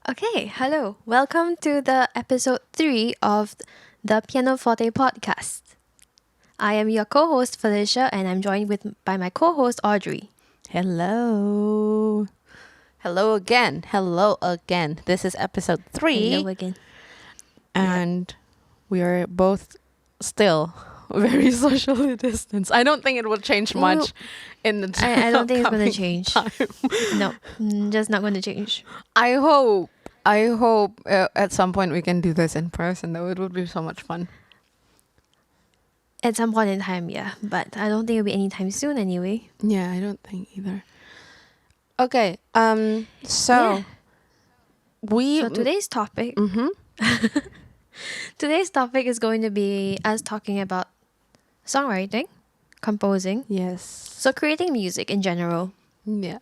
Okay, hello. Welcome to the episode 3 of the Pianoforte Podcast. I am your co-host Felicia and I'm joined by my co-host Audrey. Hello. Hello again. Hello again. This is episode 3. Hello again. And we are both still very socially distanced. I don't think it will change much in the I don't think it's going to upcoming change. time. No, just not going to change. I hope at some point we can do this in person, though. It would be so much fun. At some point in time, yeah. But I don't think it'll be anytime soon anyway. Yeah, I don't think either. Okay. Yeah. So today's topic Today's topic is going to be us talking about songwriting, composing, Yes. so creating music in general. Yeah.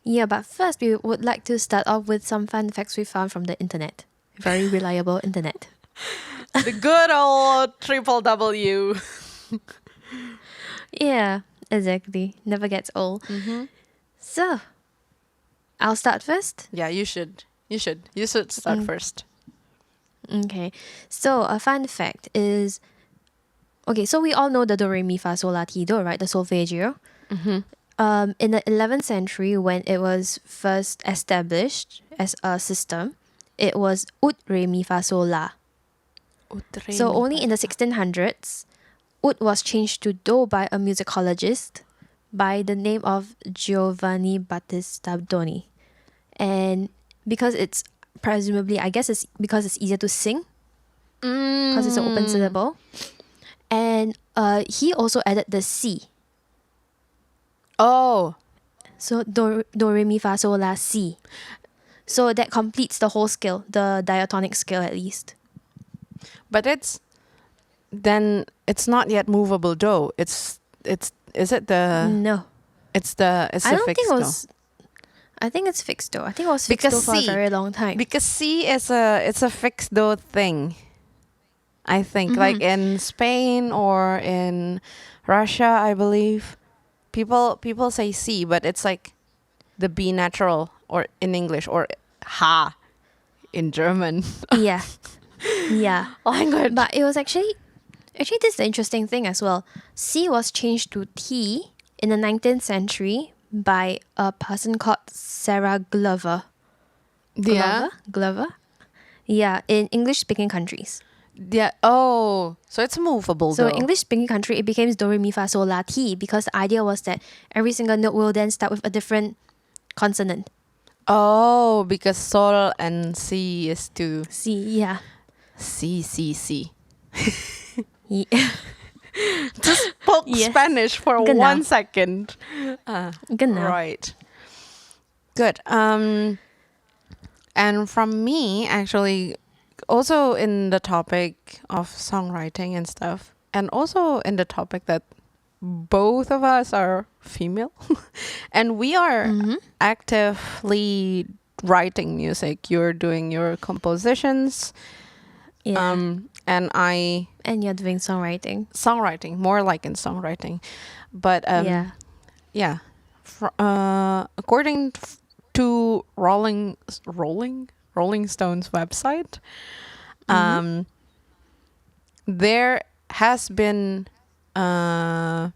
Yeah, but first we would like to start off with some fun facts we found from the internet. Very reliable internet. The good old triple W. Yeah, exactly. Never gets old. So, I'll start first. Yeah, you should. You should start first. Okay. So, a fun fact is... Okay, so we all know the do, re, mi, fa, sol, la, ti, do, right? The solfeggio. In the 11th century, when it was first established as a system, it was ut, re, mi, fa, sol, la. So only in the 1600s, ut was changed to do by a musicologist by the name of Giovanni Battista Doni. And because it's presumably, I guess it's because it's easier to sing, because it's an open syllable. And he also added the si. Oh, So do, re, mi, fa, sol, la, si. So that completes the whole scale, the diatonic scale at least. but it's not yet movable do. Is it the No. it's I the don't fixed think it do? was... I think it's fixed though. I think it was fixed Because though for a C- very long time. Because C is a fixed do thing. I think like in Spain or in Russia, I believe people say C, but it's like the B natural, or in English, or ha in German. Yeah. Yeah. Language. But it was actually this is the interesting thing as well. C was changed to T in the 19th century by a person called Sarah Glover. Yeah. Glover? Yeah, in English-speaking countries. Yeah. Oh, so it's movable So though. English-speaking country, it became do, re, mi, fa, sol, la, ti, because the idea was that every single note will then start with a different consonant. Oh, because sol and C is to C, yeah. C. Yeah. Just spoke Yes. Spanish for Genau. 1 second. Genau. Right. Good. And from me, actually, also in the topic of songwriting and stuff, and also in the topic that both of us are female, and we are actively writing music. You're doing your compositions, Yeah. and I And you're doing songwriting. songwriting, more like in songwriting, but Yeah. according to Rolling Stone's website, there has been a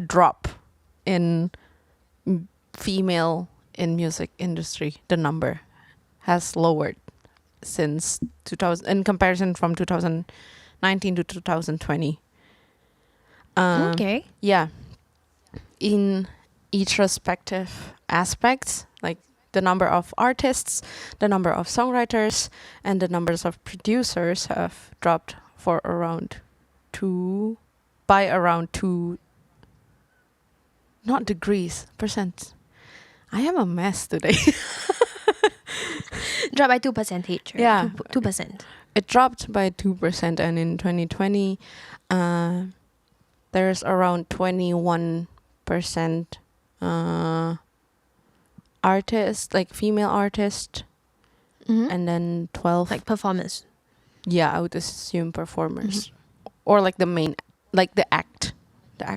drop in female in music industry. The number has lowered since 2000 in comparison from 2019 to 2020. Okay. Yeah, in each respective aspects, like the number of artists, the number of songwriters, and the numbers of producers have dropped for around 2 not degrees, percent. I am a mess today. Drop by 2%, right? Yeah. 2%. It dropped by 2%, and in 2020, there's around 21% artists, like female artists, and then 12, Like performance. yeah, I would assume performers, or like the main, like the actor, the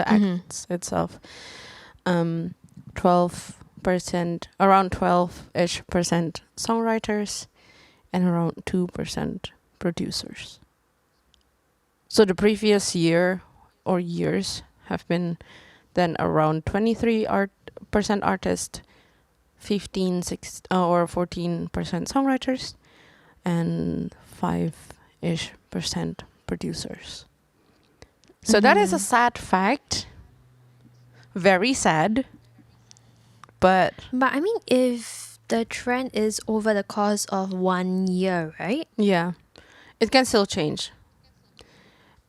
acts itself. 12%, around 12-ish% songwriters, and around 2% producers. So the previous year or years have been then around 23% artists, 14% songwriters, and 5-ish% producers. So that is a sad fact. Very sad. But I mean, if the trend is over the course of 1 year, right? yeah, it can still change.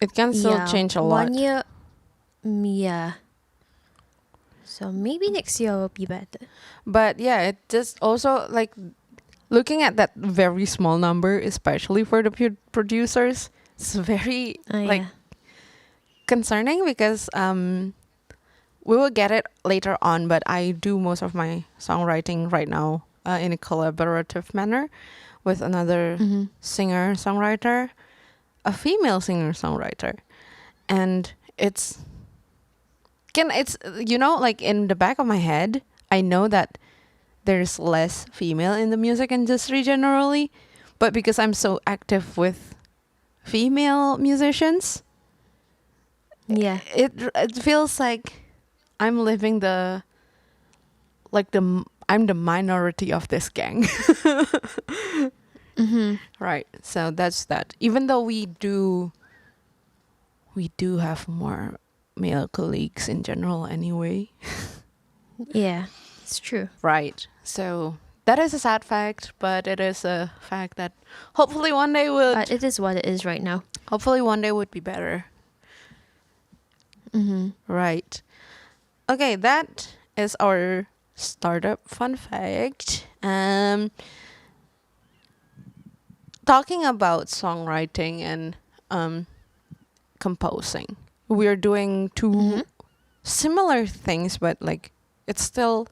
It can still change a lot. 1 year, yeah. So maybe next year will be better. But yeah, it just also like looking at that very small number, especially for the producers, it's very like concerning because we will get it later on, but I do most of my songwriting right now in a collaborative manner with another singer-songwriter, a female singer-songwriter. And it's like in the back of my head, I know that there's less female in the music industry generally, but because I'm so active with female musicians, it feels like I'm living I'm the minority of this gang. Right. So that's that. Even though we do have more male colleagues in general anyway. Yeah, it's true. Right. So that is a sad fact, but it is a fact that hopefully one day would. But it is what it is right now. Hopefully one day would be better. Right. Okay, that is our startup fun fact. Talking about songwriting and composing, we're doing two similar things, but like it still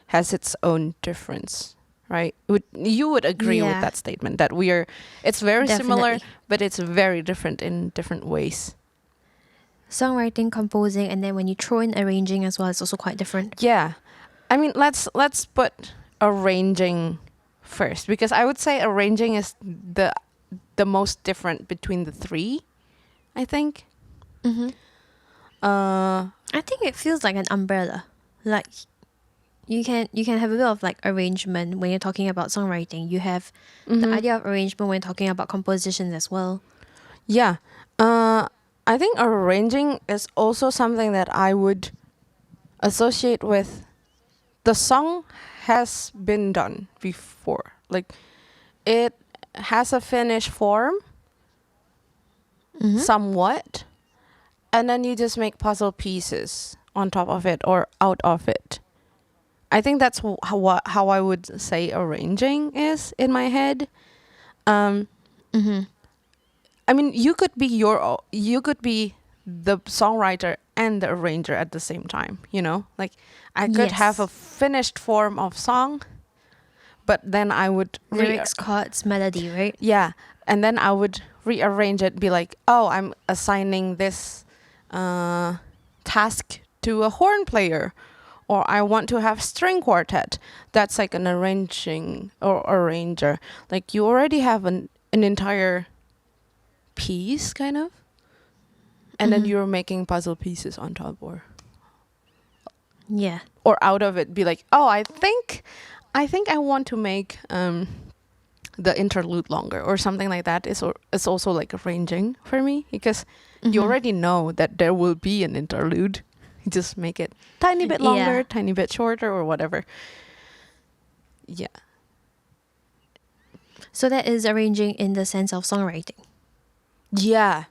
has its own difference, right? You would agree with that statement that it's very similar, but it's very different in different ways. Songwriting, composing, and then when you throw in arranging as well, it's also quite different. Yeah. I mean, let's put arranging first, because I would say arranging is the most different between the three, I think. I think it feels like an umbrella. Like you can have a bit of like arrangement when you're talking about songwriting. You have the idea of arrangement when you're talking about composition as well. Yeah. I think arranging is also something that I would associate with the song has been done before. Like it has a finished form somewhat, and then you just make puzzle pieces on top of it or out of it. I think that's how I would say arranging is in my head. I mean, you could be the songwriter and the arranger at the same time, you know? Like I could have a finished form of song, but then I would lyrics, chords, melody, right? Yeah, and then I would rearrange it, be like, oh, I'm assigning this task to a horn player, or I want to have string quartet. That's like an arranging or arranger. Like you already have an entire piece kind of, and then you're making puzzle pieces on top or out of it. Be like, oh, I think I want to make the interlude longer or something like that. It's also like arranging for me, because you already know that there will be an interlude. You just make it tiny bit longer, tiny bit shorter, or whatever. Yeah. So that is arranging in the sense of songwriting. Yeah.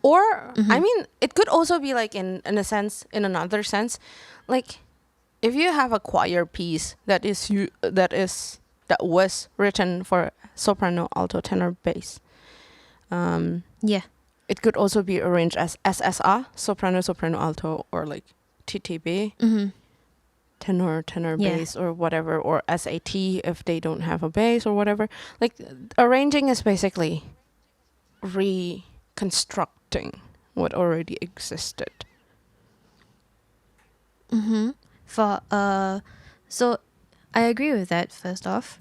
Or I mean, it could also be like in another sense, like if you have a choir piece that was written for soprano, alto, tenor, bass. It could also be arranged as SSA, soprano, soprano, alto, or like TTB, tenor, bass, or whatever, or SAT if they don't have a bass or whatever. Like arranging is basically constructing what already existed. So I agree with that. First off,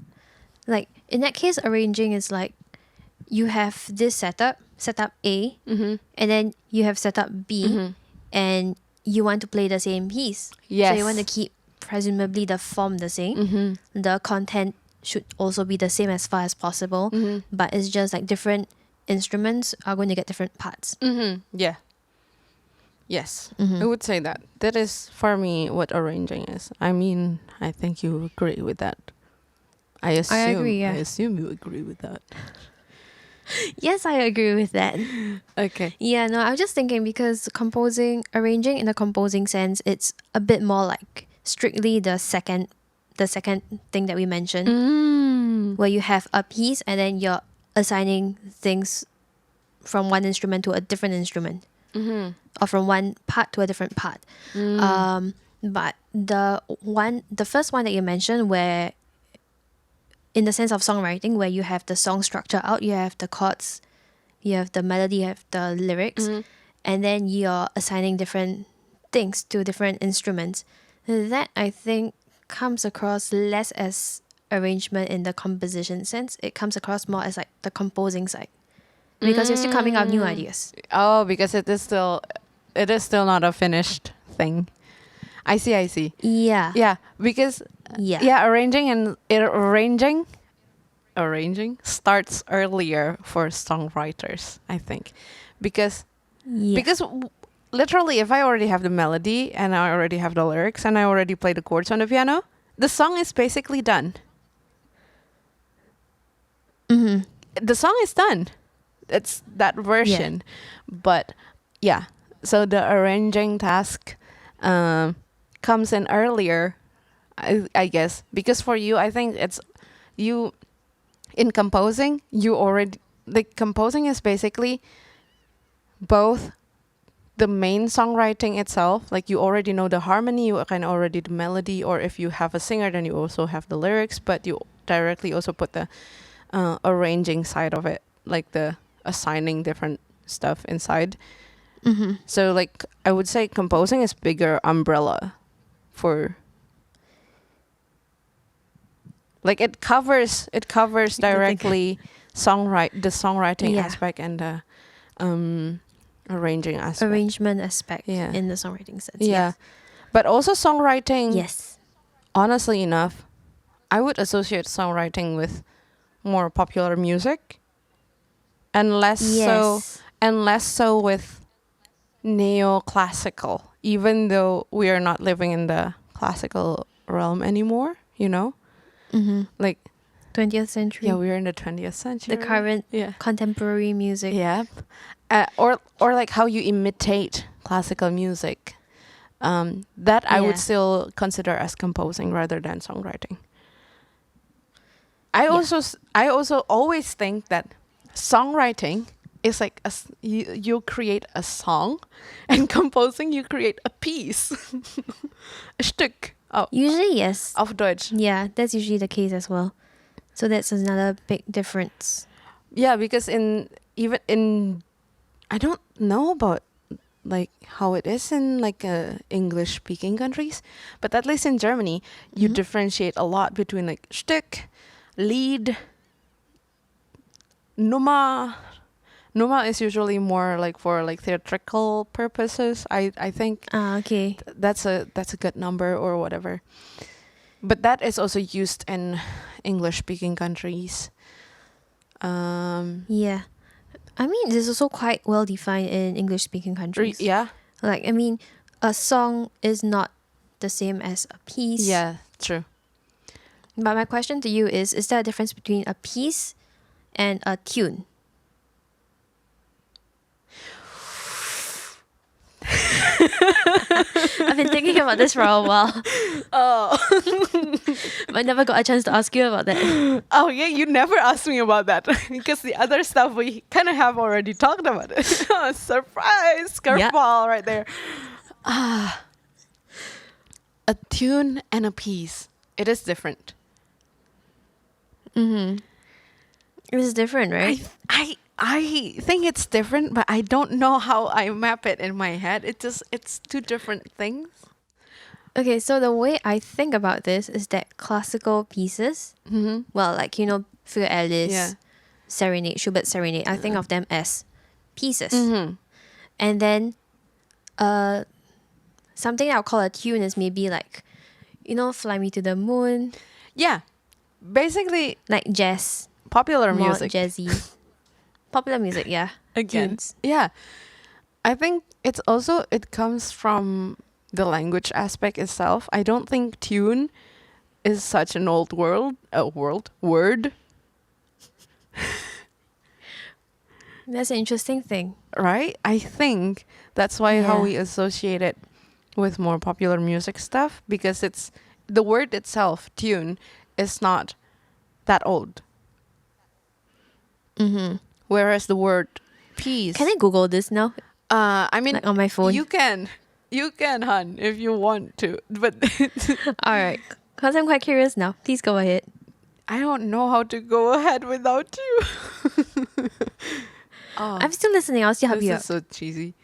like in that case, arranging is like you have this setup A, and then you have setup B, and you want to play the same piece. So you want to keep presumably the form the same. The content should also be the same as far as possible, but it's just like different instruments are going to get different parts. Yeah. Yes, I would say that. That is, for me, what arranging is. I mean, I think you agree with that. I agree, yeah. I assume you agree with that. Yes, I agree with that. Okay. Yeah, no, I was just thinking because arranging in the composing sense, it's a bit more like strictly the second thing that we mentioned, where you have a piece and then you're assigning things from one instrument to a different instrument, or from one part to a different part. But the first one that you mentioned, where in the sense of songwriting, where you have the song structure out, you have the chords, you have the melody, you have the lyrics, and then you're assigning different things to different instruments. That I think comes across less as arrangement in the composition sense. It comes across more as like the composing side, because you're still coming up with new ideas. Oh, because it is still not a finished thing. I see. Yeah. Yeah, because Yeah. arranging starts earlier for songwriters, I think, because literally, if I already have the melody and I already have the lyrics and I already play the chords on the piano, the song is basically done. The song is done. It's that version. But yeah, so the arranging task comes in earlier, I guess, because for you, I think it's you in composing, you already, like, composing is basically both the main songwriting itself, like you already know the harmony, you can already the melody, or if you have a singer, then you also have the lyrics, but you directly also put the arranging side of it, like the assigning different stuff inside. So like I would say composing is bigger umbrella for, like, it covers directly the songwriting aspect and the arranging aspect. Arrangement aspect in the songwriting sense. Yeah. But also songwriting, Yes. honestly enough, I would associate songwriting with more popular music and less so with neoclassical, even though we are not living in the classical realm anymore, you know? Like 20th century. Yeah, we're in the 20th century. The current contemporary music. Yeah. Or like how you imitate classical music. That I would still consider as composing rather than songwriting. I also always think that songwriting is like you create a song, and composing you create a piece, a Stück. Usually, yes. Auf Deutsch. Yeah, that's usually the case as well. So that's another big difference. Yeah, because I don't know about like how it is in like English speaking countries, but at least in Germany, you differentiate a lot between like Stück, Lied, Nummer. Nummer is usually more like for like theatrical purposes. I think. Okay. That's a good number or whatever. But that is also used in English speaking countries. Yeah. I mean, this is also quite well defined in English speaking countries. Yeah. Like, I mean, a song is not the same as a piece. Yeah, true. But my question to you is there a difference between a piece and a tune? I've been thinking about this for a while. Oh. I never got a chance to ask you about that. Oh, yeah, you never asked me about that because the other stuff we kind of have already talked about it. Surprise, curveball right there. A tune and a piece. It is different. It is different, right? I think it's different, but I don't know how I map it in my head. It's two different things. Okay, so the way I think about this is that classical pieces, well, like, Fugue Alice, Yeah. Serenade, Schubert Serenade, I think of them as pieces. Mm-hmm. And then something I'll call a tune is maybe like, Fly Me to the Moon, Yeah. Basically, like jazz, popular more music. jazzy. Popular music, yeah. Again. Tunes. Yeah. I think it comes from the language aspect itself. I don't think tune is such an old word. That's an interesting thing. Right? I think that's why how Yeah. we associate it with more popular music stuff, because it's the word itself, tune, is not that old. Mm-hmm. Whereas the word piece, Can I Google this now? I mean, Like on my phone? you can, hun, if you want to, but All right. Because I'm quite curious now. Please go ahead. I don't know how to go ahead without you. Oh, I'm still listening. I'll still help this you is out. so cheesy.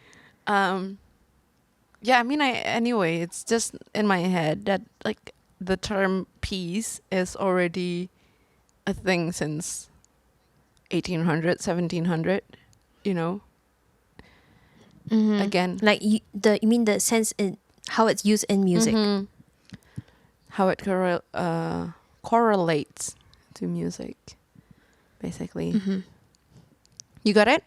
Yeah, I mean, anyway, it's just in my head that like the term piece is already a thing since 1800, 1700. You know, Mhm. again, Like you mean the sense in how it's used in music. Mhm. How it correlates to music, basically. Mhm. You got it?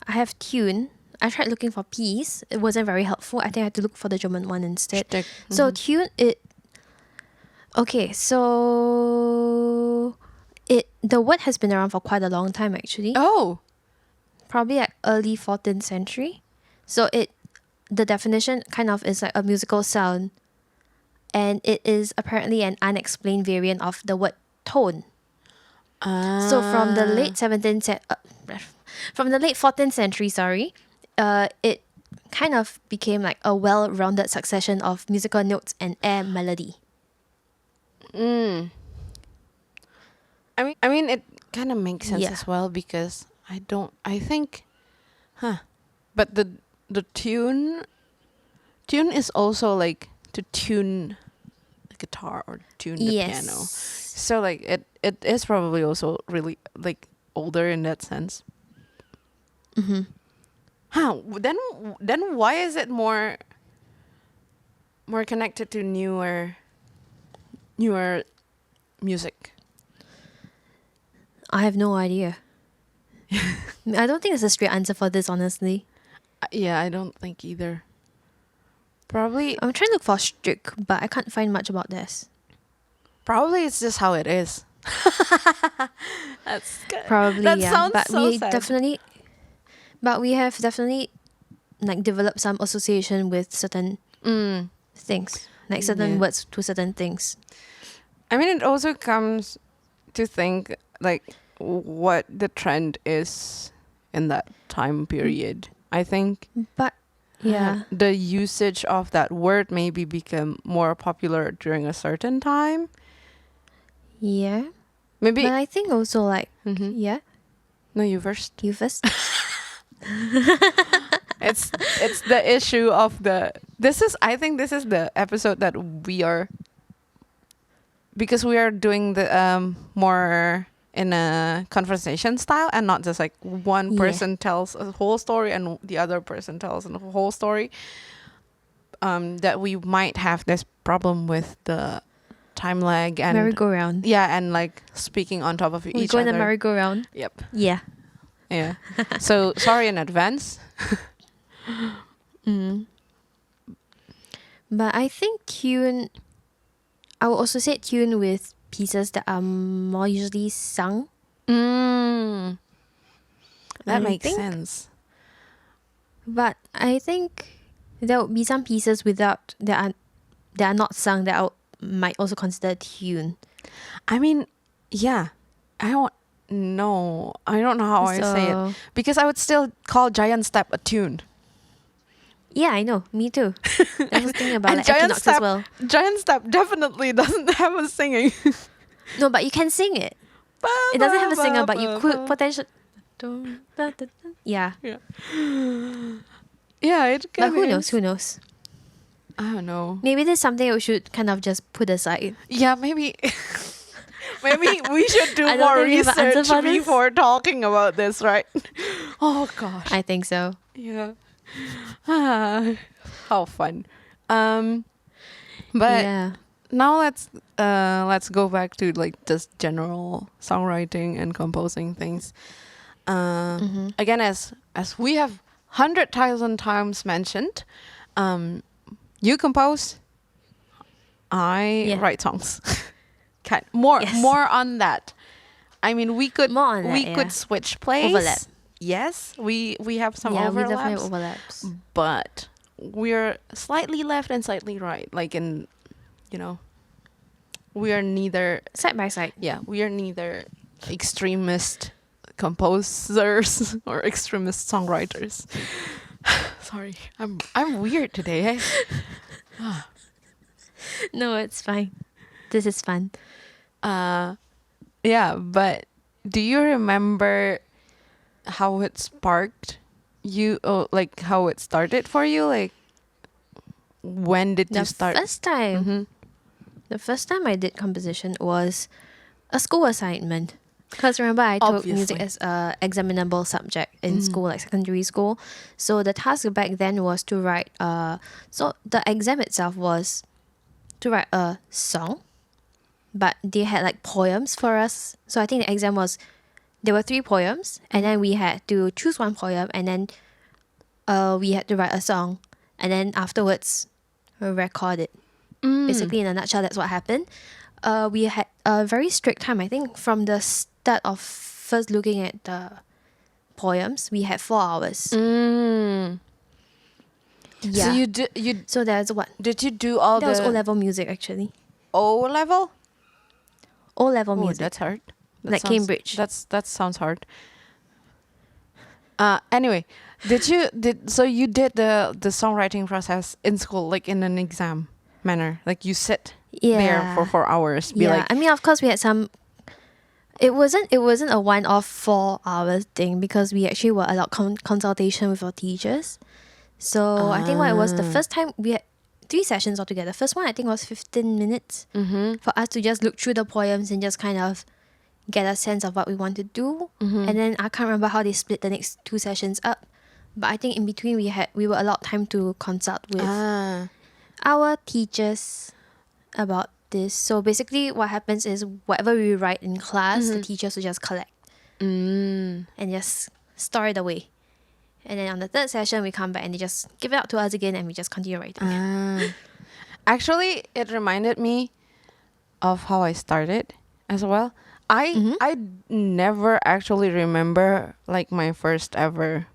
I have tune. I tried looking for piece. It wasn't very helpful. I think I had to look for the German one instead. Shtick. So Mhm. tune it. Okay, so the word has been around for quite a long time actually. Oh, Probably like early 14th century. So the definition kind of is like a musical sound, and it is apparently an unexplained variant of the word tone. So from the late 14th century, it kind of became like a well-rounded succession of musical notes and air melody. I mean, it kind of makes sense Yeah. as well, because I think, but the tune is also like to tune the guitar or tune the piano. So like it is probably also really like older in that sense. Mm-hmm. Then why is it more connected to newer music? I have no idea. I don't think there's a straight answer for this, honestly. Yeah, I don't think either. Probably I'm trying to look for strict, but I can't find much about this. it's just how it is. That's good. Probably, That yeah. sounds But so sad. we have definitely like developed some association with certain things, like certain Yeah. words to certain things. I mean, it also comes to think like what the trend is in that time period. I think But yeah, the usage of that word maybe become more popular during a certain time. yeah. Maybe. But I think also like Mhm. yeah, No, you first. you first. It's the issue of the. I think this is the episode that we are, because we are doing the more in a conversation style, and not just like one Yeah. person tells a whole story and the other person tells a whole story. That we might have this problem with the time lag and Merry-go-round. yeah, and like speaking on top of We each go in other. a merry-go-round. Yep. Yeah. Yeah. So sorry in advance. But I think tune. I would also say tune with pieces that are more usually sung. That I makes think- sense. But I think there would be some pieces that are not sung that I might also consider tune. I mean, yeah. I don't know how I say it, So- because I would still call Giant Step a tune. Yeah, I know. Me too. I was thinking about And like Giant Equinox Step, as well. Giant Step definitely doesn't have a singing. No, but you can sing it. It doesn't have a singer, but you could potentially. Yeah. Yeah. Yeah, it But can who knows? Who knows? I don't know. Maybe there's something we should kind of just put aside. Yeah, maybe maybe we should do I don't more think we have an answer research for this. before talking about this, right? Oh gosh. I think so. Yeah. How fun. But yeah. now let's go back to like just general songwriting and composing things. Again, as we have 100,000 times mentioned, you compose, I write songs. More on that. I mean, we could More on that, could switch place. Overlap. Yes, we have some Yeah, we overlaps. definitely have overlaps. But we're slightly left and slightly right. Like in, we are neither. Side by side. Yeah, we are neither extremist composers or extremist songwriters. Sorry, I'm weird today. No, it's fine. This is fun. Yeah, but do you remember how it sparked you? Like how it started for you? Like when did you start? First time. The first time I did composition was a school assignment. Because remember, I took music as a examinable subject in school, like secondary school. So the task back then was to write. So the exam itself was to write a song, but they had like poems for us. So I think the exam was there were 3 poems, and then we had to choose one poem, and then we had to write a song, and then afterwards record it. Basically, in a nutshell, that's what happened. We had a very strict time. I think from the start of first looking at the poems, we had 4 hours. Yeah. Yeah. So So that's what did you do all that the was O-level music actually. O-level? O-level Oh, music. that's hard. Like Cambridge. That sounds hard. Anyway, so you did the songwriting process in school, like in an exam manner, like you sit there for 4 hours. I mean, of course, we had some. It wasn't a one-off 4 hours thing because we actually were allowed consultation with our teachers. So I think what it was the first time we had 3 sessions altogether. First one I think was 15 minutes for us to just look through the poems and just kind of get a sense of what we want to do. And then I can't remember how they split the next 2 sessions up, but I think in between we were allowed time to consult with our teachers about this. So basically what happens is whatever we write in class, the teachers will just collect and just store it away. And then on the 3rd session, we come back and they just give it out to us again and we just continue writing. Actually, it reminded me of how I started as well. I never actually remember like my first ever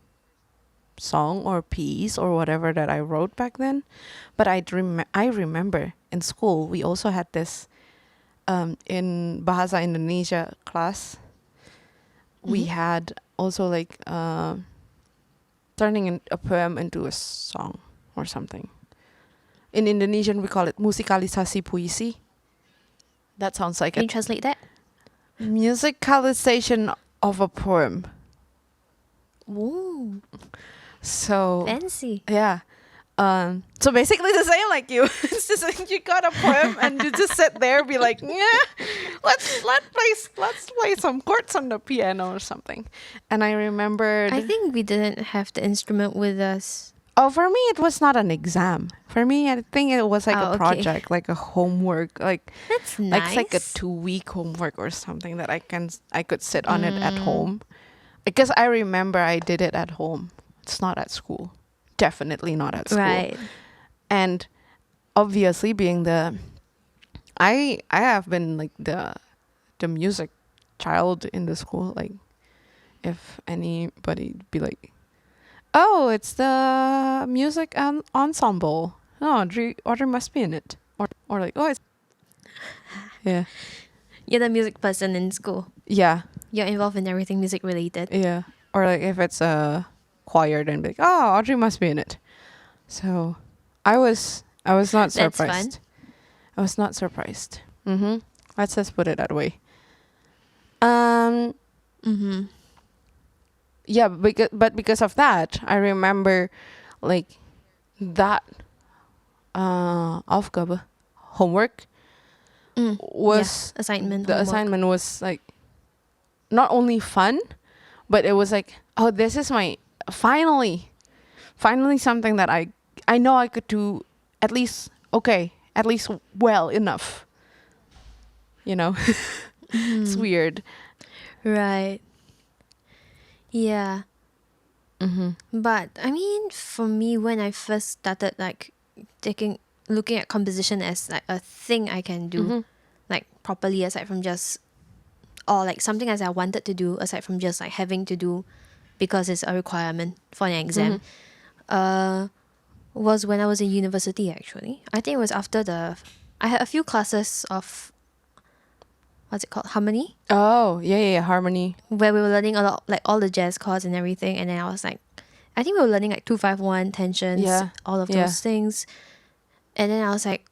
song or piece or whatever that I wrote back then. But I remember in school, we also had this in Bahasa Indonesia class. We had also like turning a poem into a song or something. In Indonesian, we call it musikalisasi puisi. That sounds like Can you translate that? musicalization of a poem. Ooh, So fancy. yeah. So basically the same like you. It's just like you got a poem and you just sit there and be like, yeah, let's play some chords on the piano or something. And I remembered I think we didn't have the instrument with us. oh, for me it was not an exam. For me I think it was like a okay. project, like a homework, like That's nice. like it's like a 2-week homework or something that I could sit on it at home. Because I remember I did it at home. It's not at school. Definitely not at school. Right. And obviously being I have been like the music child in the school. Like if anybody be like, oh, it's the music ensemble. Oh, Audrey must be in it. Or like, oh, it's yeah. You're the music person in school. Yeah. You're involved in everything music related. Yeah. Or like if it's a choir, then be like, oh, Audrey must be in it. So I was not surprised. That's fun. I was not surprised. Let's just put it that way. Um, Mm-hmm. yeah, because of that, I remember like that Aufgabe, homework Yeah. was Assignment, the homework. assignment was like not only fun, but it was like, oh, this is my finally something that I know I could do at least at least well enough. You know, it's Mm-hmm. weird. Right. Yeah. Mm-hmm. But I mean, for me, when I first started like looking at composition as like a thing I can do, Mm-hmm. like properly aside from just, or like something as I wanted to do aside from just like having to do because it's a requirement for an Mm-hmm. exam, uh, was when I was in university actually. I think it was after I had a few classes of, what's it called? Harmony, Oh, yeah, harmony. where we were learning a lot, like all the jazz chords and everything. And then I was like, I think we were learning like 251 tensions, Yeah. all of Yeah. those things. And then I was like,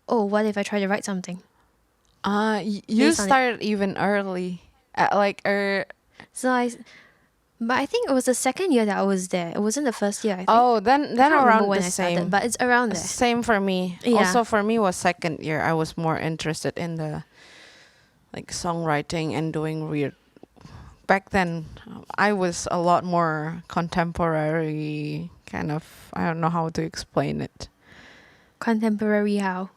oh, what if I try to write something? You Based on it. started even early. So but I think it was the second year that I was there. It wasn't the first year, I think. Oh, I then can't remember around when the I started, same. but it's around there. Same for me. Yeah. Also for me was second year. I was more interested in the like songwriting and doing weird. Back then, I was a lot more contemporary kind of. I don't know how to explain it. Contemporary how?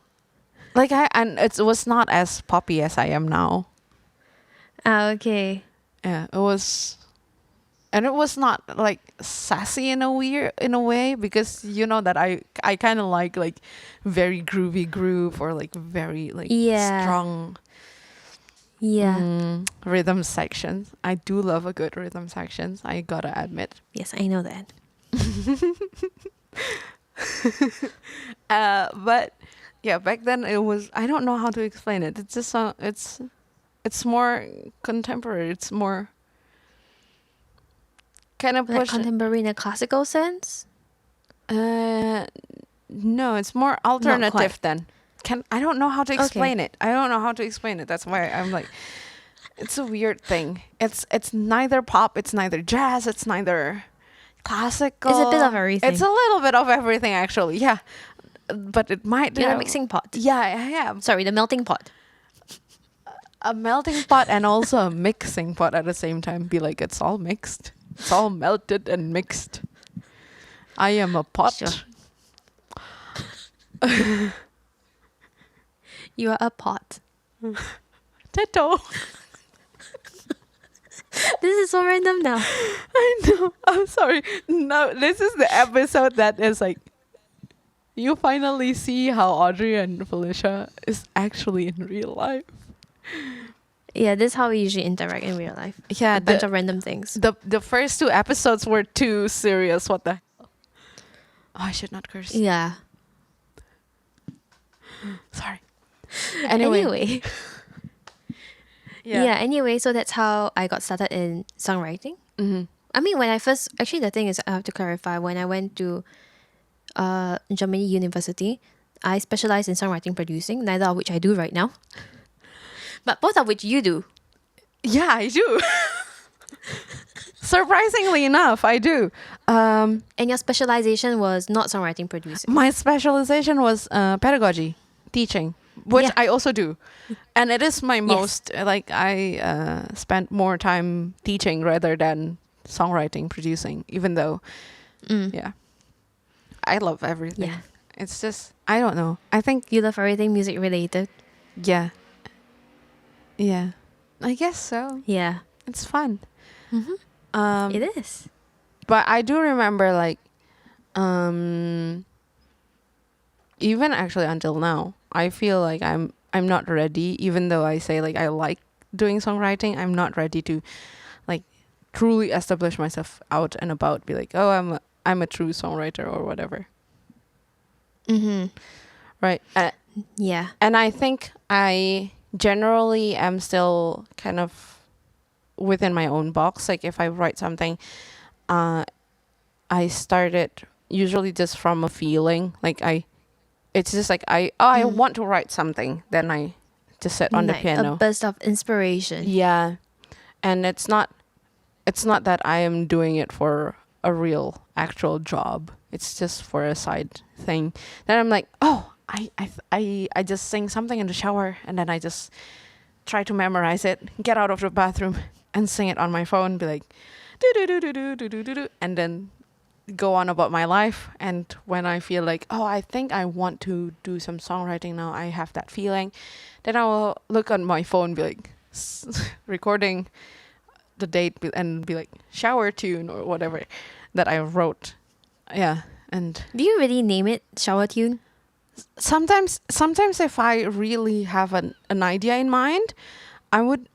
Like and it was not as poppy as I am now. Ah, okay. Yeah, it was, and it was not like sassy in a way because you know that I kind of like very groovy groove or like very like Yeah. strong Yeah. rhythm sections. I do love a good rhythm sections. I gotta admit. Yes, I know that. But yeah, back then it was. I don't know how to explain it. It's just it's more contemporary. It's more kind of Like push. contemporary in a classical sense? No, it's more alternative quite. then. I don't know how to Okay. explain it. I don't know how to explain it. That's why I'm like, it's a weird thing. It's neither pop, it's neither jazz, it's neither classical. It's a bit of everything. It's a little bit of everything actually. Yeah, but it might. You're the mixing pot. Yeah, I am Sorry, the melting pot. a melting pot and also a mixing pot at the same time. Be like, it's all mixed. It's all melted and mixed. I am a pot. Sure. You are a pot. Teto. This is so random now. I know. I'm sorry. No, this is the episode that is like you finally see how Audrey and Felicia is actually in real life. Yeah, this is how we usually interact in real life. Yeah, A bunch of random things. the first two episodes were too serious. What the hell? Oh, I should not curse. Yeah. Sorry. Anyway. Yeah, anyway, so that's how I got started in songwriting. Mm-hmm. I mean, when I first, actually, the thing is, I have to clarify, when I went to Germany University, I specialized in songwriting producing, neither of which I do right now. But both of which you do. Yeah, I do. Surprisingly enough, I do. And your specialization was not songwriting producing. My specialization was pedagogy, teaching, which Yeah. I also do. And it is my Yes. most, like, I spent more time teaching rather than songwriting, producing, even though, yeah, I love everything. Yeah. It's just, I don't know. I think, You love everything music related. yeah. Yeah. I guess so. Yeah. It's fun. Mm-hmm. It is. But I do remember, like, even actually until now, I feel like I'm not ready. Even though I say like I like doing songwriting, I'm not ready to, like, truly establish myself out and about. Be like, oh, I'm a true songwriter or whatever. Mm-hmm. Right. Yeah. And I think I generally am still kind of within my own box. Like if I write something, I start it usually just from a feeling. Like it's just like I want to write something. Then I just sit on the Like piano. a burst of inspiration. Yeah. And it's not that I am doing it for a real actual job. It's just for a side thing. Then I'm like, oh, I just sing something in the shower, and then I just try to memorize it, get out of the bathroom and sing it on my phone, be like do do do do do do do do do, and then go on about my life. And when I feel like, oh, I think I want to do some songwriting now, I have that feeling, then I will look on my phone, be like recording the date and be like shower tune or whatever that I wrote. Yeah. And Do you really name it shower tune? sometimes if I really have an idea in mind, I would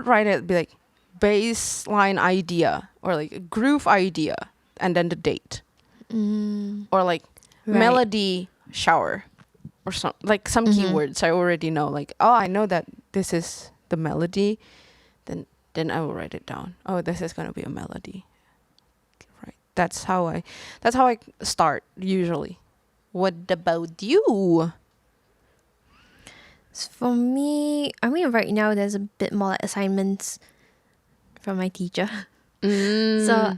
write it, be like baseline idea or like a groove idea and then the date. Or like melody shower or some keywords I already know, like, oh, I know that this is the melody, then I will write it down. Oh, this is going to be a melody. Right. That's how I start usually. What about you? For me, I mean, right now there's a bit more like assignments from my teacher. So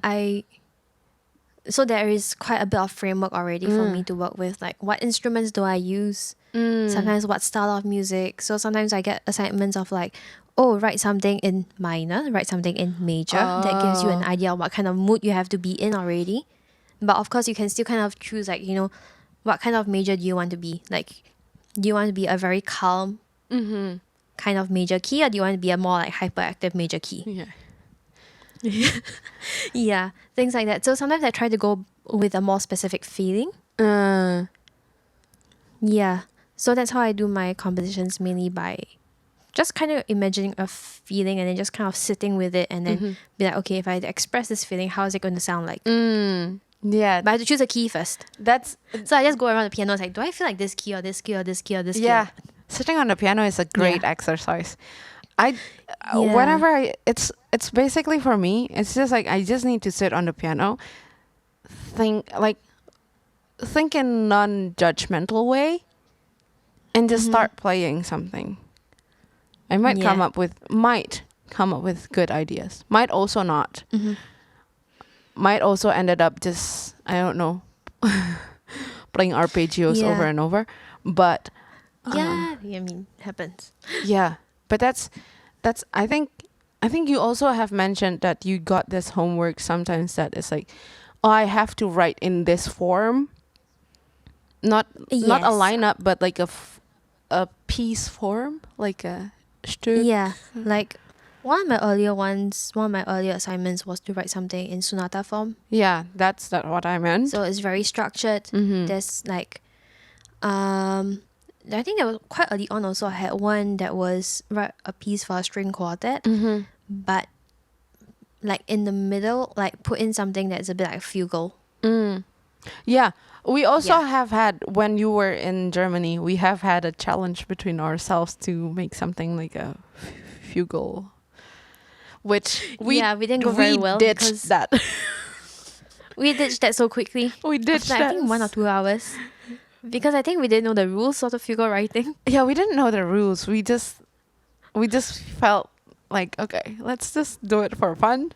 there is quite a bit of framework already for me to work with. Like, what instruments do I use? Sometimes what style of music. So sometimes I get assignments of like, oh, write something in minor, write something in major. That gives you an idea of what kind of mood you have to be in already. But of course, you can still kind of choose, like, you know, what kind of major do you want to be? Like, do you want to be a very calm kind of major key, or do you want to be a more like hyperactive major key? Yeah. Yeah, things like that. So sometimes I try to go with a more specific feeling. Yeah. So that's how I do my compositions, mainly by just kind of imagining a feeling and then just kind of sitting with it and then be like, okay, if I express this feeling, how is it going to sound like? Yeah. But I have to choose a key first. So I just go around the piano. It's like, do I feel like this key or this key or this key or this key? Yeah. Sitting on the piano is a great exercise. Whenever it's basically for me, it's just like I just need to sit on the piano, think in non-judgmental way, and just start playing something. I might come up with good ideas. Might also not. Might also ended up just, I don't know, playing arpeggios over and over. But I mean, happens. Yeah, but that's I think you also have mentioned that you got this homework sometimes that is like, oh, I have to write in this form, not a lineup, but like a piece form, like a Stück. Yeah, like one of my earlier assignments was to write something in sonata form. Yeah, that's what I meant. So it's very structured. There's like, I think that was quite early on also. I had one that was write a piece for a string quartet, but like in the middle, like put in something that's a bit like fugal. Yeah, we also have had, when you were in Germany, we have had a challenge between ourselves to make something like a fugal, which we didn't go very well ditched that. We ditched that so quickly. We ditched that. I think 1 or 2 hours. Because I think we didn't know the rules of the fugal writing. Yeah, we didn't know the rules. We just felt like, okay, let's just do it for fun.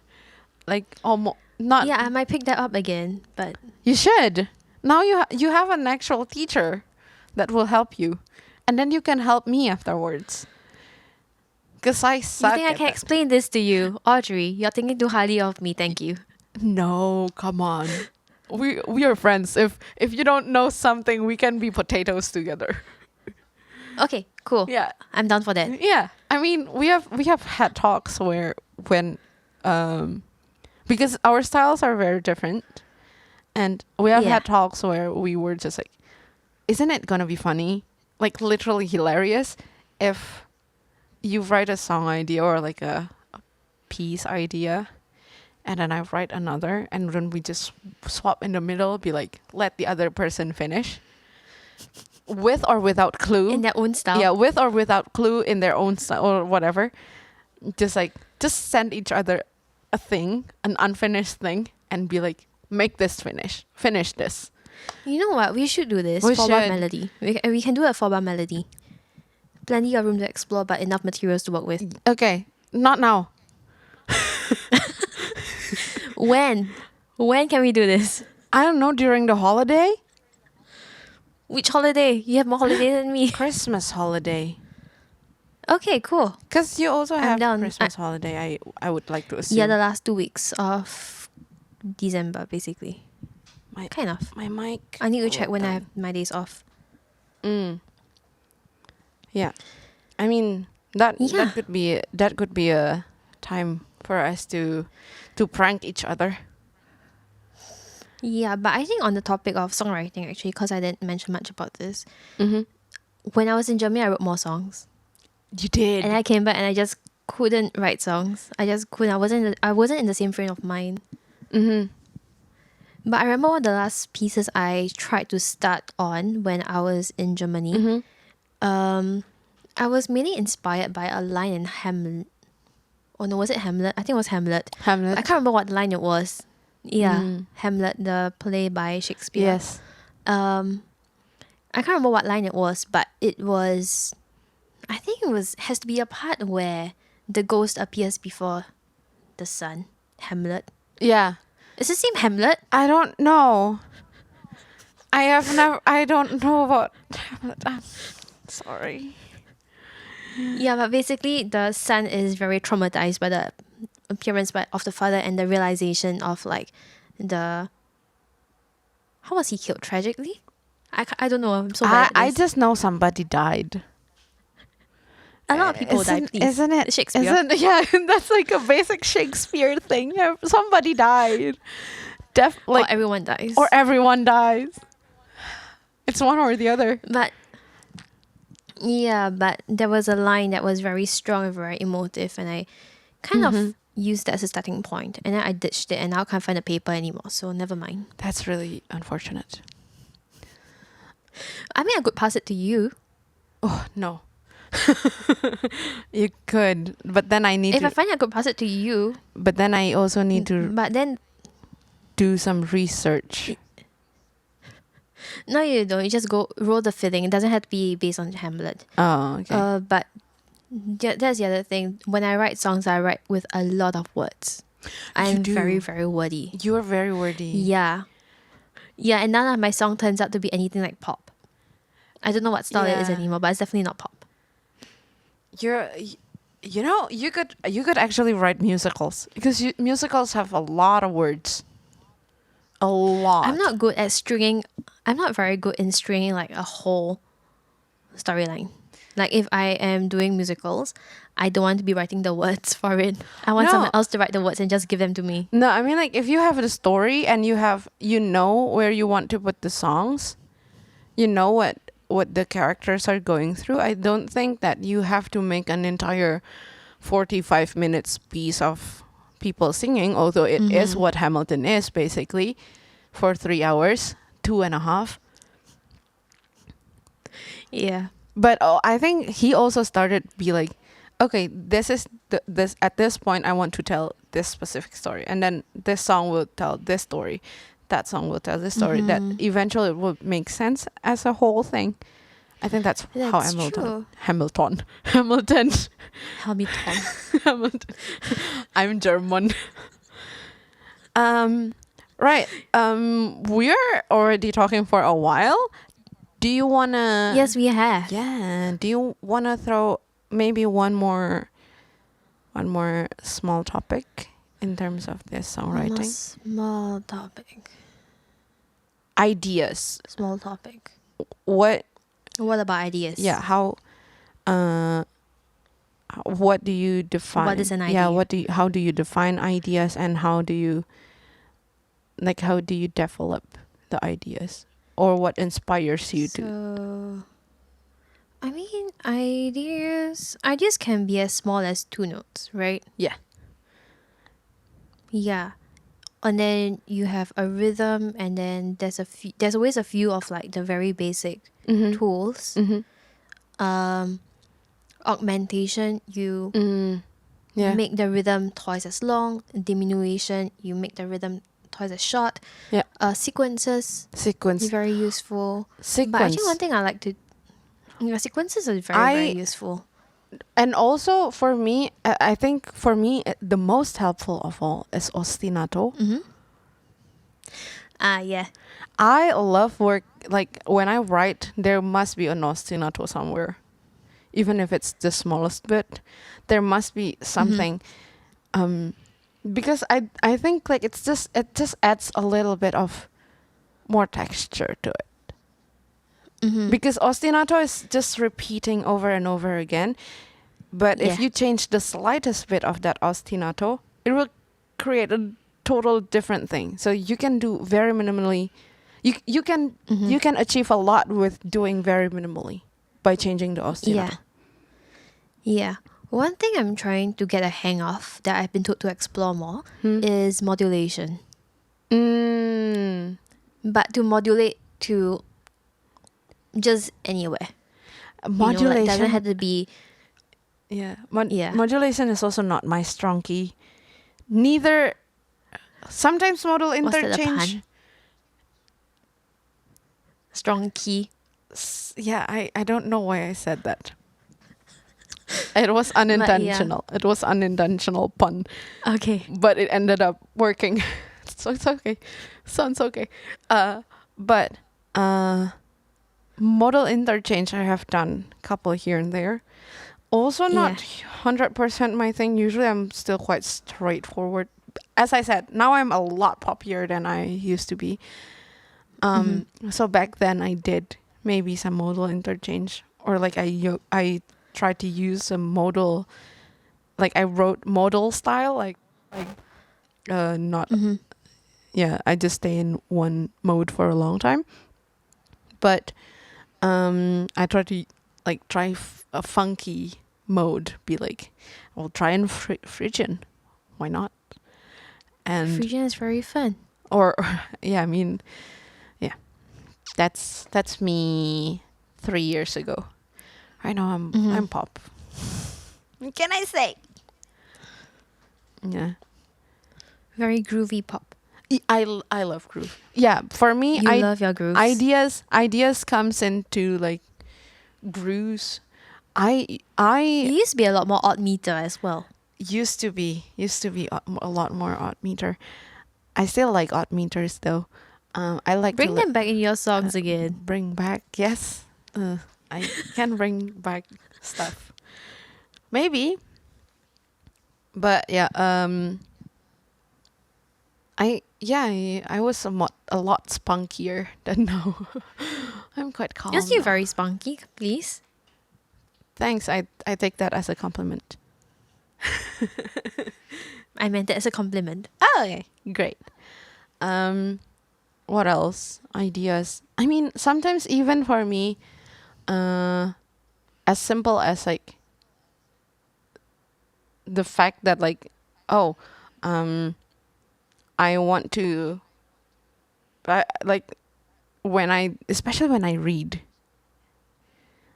Like almost not. Yeah, I might pick that up again, but you should. Now you have an actual teacher that will help you, and then you can help me afterwards. Cause I suck. You think I can explain this to you, Audrey? You're thinking too highly of me. Thank you. No, come on. We are friends. If you don't know something, we can be potatoes together. Okay, cool. Yeah, I'm down for that. Yeah, I mean, we have had talks where when because our styles are very different, and we have had talks where we were just like, isn't it gonna be funny, like literally hilarious, if you write a song idea or like a piece idea, and then I write another, and then we just swap in the middle, be like, let the other person finish. With or without clue. In their own style. Yeah, with or without clue in their own style or whatever. Just send each other a thing, an unfinished thing, and be like, make this finish. Finish this. You know what? We should do this. We 4-bar should. melody. We can do a 4-bar melody. plenty of room to explore, but enough materials to work with. Okay, not now. When can we do this? I don't know, during the holiday? Which holiday? You have more holidays than me. Christmas holiday. Okay, cool. Because you also I'm have down. Christmas holiday, I would like to assume. Yeah, the last 2 weeks of December, basically. My- Kind of. My mic. I need to check when I down. have my days off. Yeah. I mean, that Yeah. could be a time for us to prank each other. Yeah, but I think on the topic of songwriting, actually, because I didn't mention much about this, Mm-hmm. when I was in Germany, I wrote more songs. You did. And I came back and I just couldn't write songs. I just couldn't. I wasn't in the same frame of mind. Mm-hmm. But I remember one of the last pieces I tried to start on when I was in Germany. Mm-hmm. I was mainly inspired by a line in Hamlet. Oh no, was it Hamlet? I think it was Hamlet. Hamlet. I can't remember what line it was. Yeah, Hamlet, the play by Shakespeare. Yes. I can't remember what line it was, but it was. I think has to be a part where the ghost appears before the sun. Hamlet. Yeah. Is it same Hamlet? I don't know. I don't know about Hamlet. I'm sorry. Yeah, but basically the son is very traumatized by the appearance of the father and the realization of like how was he killed tragically? I don't know. I'm so bad at I this. just know somebody died. A lot of people died. Please. Isn't it? Shakespeare? Yeah, that's like a basic Shakespeare thing. Yeah, somebody died. Or everyone dies. Or everyone dies. It's one or the other. But yeah, but there was a line that was very strong and very emotive, and I kind of used that as a starting point, and then I ditched it, and now I can't find the paper anymore. So never mind. That's really unfortunate. I mean, I could pass it to you. Oh no. You could, but then I need If to. I find I could pass it to you. But then I also need to But then do some research. no, you don't. You just go roll the filling. It doesn't have to be based on Hamlet. Oh, okay. But that's the other thing. When I write songs, I write with a lot of words. I'm do. very, very wordy. You are very wordy. Yeah. Yeah, and none of my song turns out to be anything like pop. I don't know what style it is Yeah. anymore, but it's definitely not pop. You could actually write musicals because musicals have a lot of words. A lot. I'm not good at stringing. I'm not very good in stringing like a whole storyline. Like if I am doing musicals, I don't want to be writing the words for it. I want No. someone else to write the words and just give them to me. No, I mean like if you have the story and you know where you want to put the songs, you know what the characters are going through. I don't think that you have to make an entire 45 minutes piece of people singing, although it is what Hamilton is basically, for 3 hours, 2.5. Yeah. But I think he also started be like, okay, this is this at this point I want to tell this specific story, and then this song will tell this story, that song will tell this story. That eventually it will make sense as a whole thing. I think that's how That's true. Hamilton. Hamilton. Hamilton. I'm German. Right. We're already talking for a while. Do you wanna? Yes, we have. Yeah. Do you wanna throw maybe one more small topic in terms of this One more songwriting? small topic. Ideas. Small topic. What? What about ideas? Yeah. How? What do you define? What is an Yeah. idea? How do you define ideas, and how do you develop the ideas, or what inspires you to? So, I mean, ideas can be as small as 2 notes, right? Yeah. Yeah. And then you have a rhythm, and then there's always a few of like the very basic tools. Augmentation, you Yeah. make the rhythm twice as long. Diminution, you make the rhythm twice as short. Yeah. Sequences Sequence. is very useful. But Sequence. actually, one thing I like to Your sequences are very useful. And also for me, I think for me, the most helpful of all is ostinato. Yeah. I love work, like when I write, there must be an ostinato somewhere. Even if it's the smallest bit, there must be something. Because I think like it just adds a little bit of more texture to it. Because ostinato is just repeating over and over again. But if you change the slightest bit of that ostinato, it will create a total different thing. So you can do very minimally. You can achieve a lot with doing very minimally by changing the ostinato. Yeah. One thing I'm trying to get a hang of that I've been told to explore more is modulation. But to modulate to just anywhere. Modulation it doesn't have to be. Modulation is also not my strong key. Neither. Sometimes modal What's that, a interchange. pun? Strong key. Yeah, I don't know why I said that. It was unintentional. It was unintentional pun. Okay. But it ended up working. So it's okay. Sounds okay. But modal interchange I have done a couple here and there. Also not 100% my thing. Usually I'm still quite straightforward. As I said, now I'm a lot poppier than I used to be. So back then I did maybe some modal interchange, or like I tried to use a modal, like I wrote modal style, like not I just stay in one mode for a long time. But I tried to like try a funky mode, be like, I'll try in Phrygian, why not? And Phrygian is very fun. Or I mean, that's me 3 years ago. Right now I'm pop. What can I say? Yeah. Very groovy pop. I love groove. Yeah, for me, I love your grooves. Ideas comes into like grooves. It used to be a lot more odd meter as well. Used to be a lot more odd meter. I still like odd meters though. I like bring them back in your songs again. Bring back, yes. I can bring back stuff. Maybe. But yeah, I was a lot spunkier than now. I'm quite calm. You're still very spunky, please. Thanks. I take that as a compliment. I meant it as a compliment. Oh, okay. Great. What else? Ideas. I mean, sometimes even for me, as simple as like the fact that like, I want to, like, especially when I read,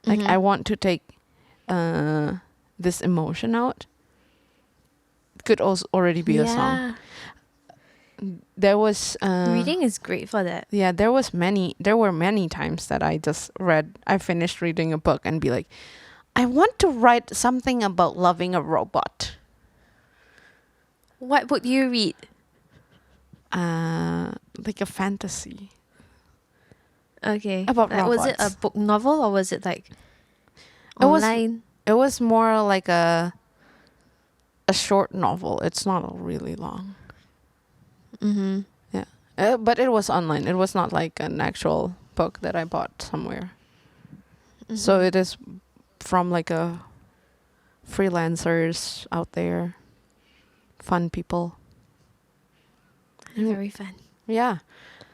like I want to take this emotion out. It could also already be a song. There was reading is great for that. Yeah, there were many times that I finished reading a book and be like, I want to write something about loving a robot. What would you read? Like a fantasy. Okay. About robots. Was it a book novel or was it like online? It was more like a short novel. It's not really long. Yeah. But it was online. It was not like an actual book that I bought somewhere. So it is from like a freelancers out there. Fun people. Very fun. Yeah.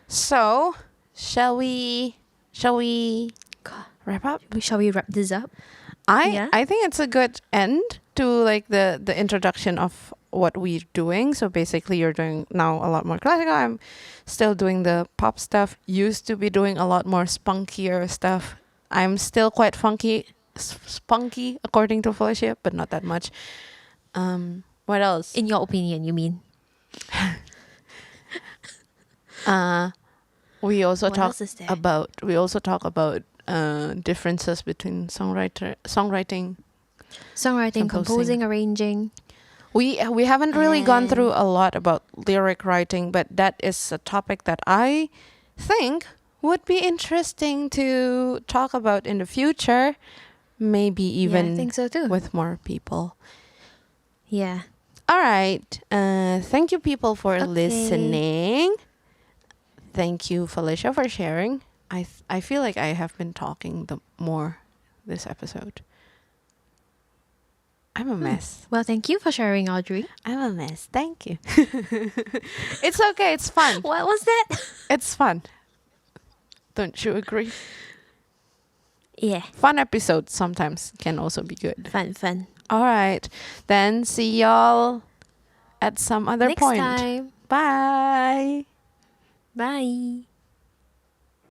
So, shall we wrap up? Shall we wrap this up? I think it's a good end to like the introduction of what we're doing. So basically you're doing now a lot more classical. I'm still doing the pop stuff. Used to be doing a lot more spunkier stuff. I'm still quite spunky according to Felicia, but not that much. What else? In your opinion, you mean? We also What talk else is there? about differences between songwriting, Songwriting, composing, arranging. We haven't really gone through a lot about lyric writing, but that is a topic that I think would be interesting to talk about in the future. Maybe even I think so too. with more people. Yeah. All right. Thank you, people, for listening. Thank you, Felicia, for sharing. I feel like I have been talking more this episode. I'm a mess. Well, thank you for sharing, Audrey. I'm a mess. Thank you. It's okay. It's fun. What was that? It's fun. Don't you agree? Yeah. Fun episodes sometimes can also be good. Fun. All right. Then see y'all at some other Next point. time. Bye. Bye.